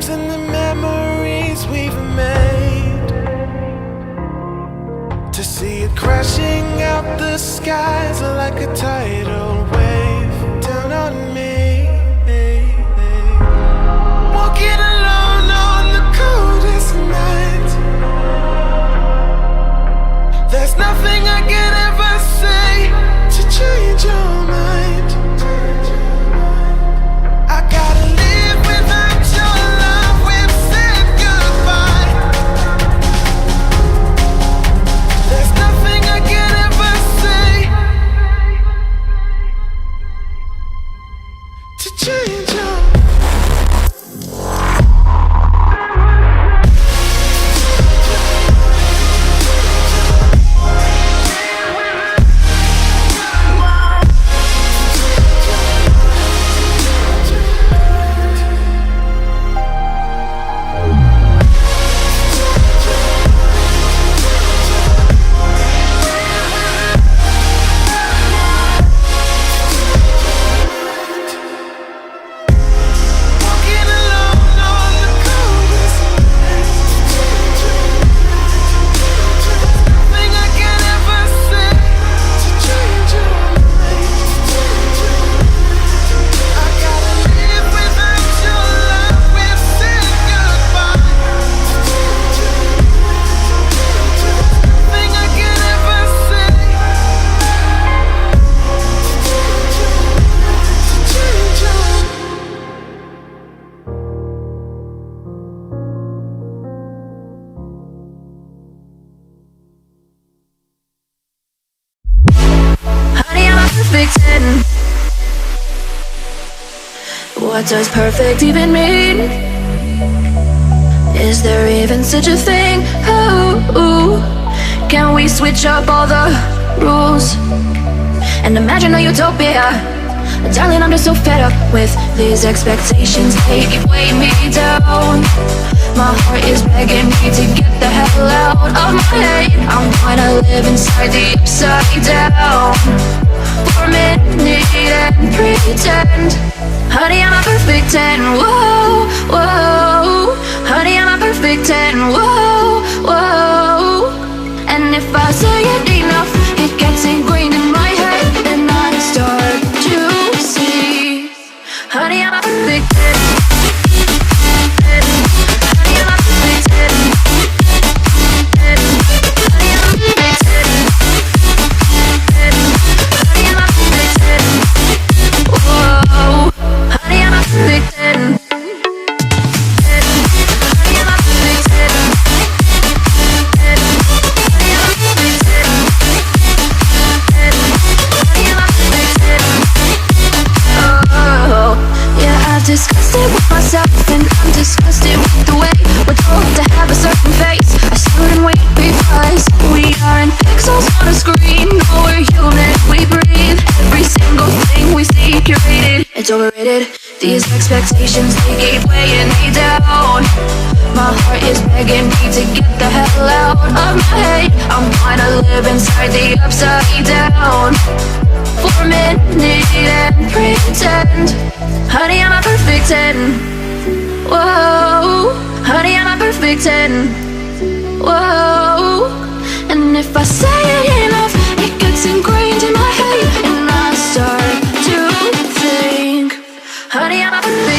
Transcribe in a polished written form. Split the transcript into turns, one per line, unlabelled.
losing the memories we've made, to see it crashing out the skies like a tidal wave down on me. Walking alone on the coldest night, there's nothing I can ever say to change your mind. I gotta live without your love, we've said goodbye. There's nothing I can ever say to change your mind.
What does perfect even mean? Is there even such a thing? Ooh, can we switch up all the rules and imagine a utopia? Darling, I'm just so fed up with these expectations. They keep weighing me down. My heart is begging me to get the hell out of my head. I'm gonna live inside the upside down for a minute and pretend. Honey, I'm a perfect 10, whoa, whoa. Honey, I'm a perfect 10, whoa, whoa. And if I say it enough, it gets ingrained in my head, and I start to see. Honey, I'm a perfect 10. Honey, I'm a perfect 10. Honey, I'm a perfect 10. Honey, I'm a perfect 10. Whoa. Honey, I'm a perfect 10. Honey, I'm a perfect 10. Honey, I'm a perfect 10. Honey, I'm a perfect 10. Oh, yeah, I've discussed it with myself, and I'm disgusted with the way we're told to have a certain face. I stood and wait because we aren't pixels on a screen. No, we're human, we breathe. Every single thing we see curated. It's overrated. These expectations, they keep weighing me down. My heart is begging me to get the hell out of my head. I'm gonna live inside the upside down for a minute and pretend. Honey, I'm a perfect 10. Whoa. Honey, I'm a perfect 10. Whoa. And if I say it enough, it gets ingrained in my head, and I start to think. Honey, I'm a perfect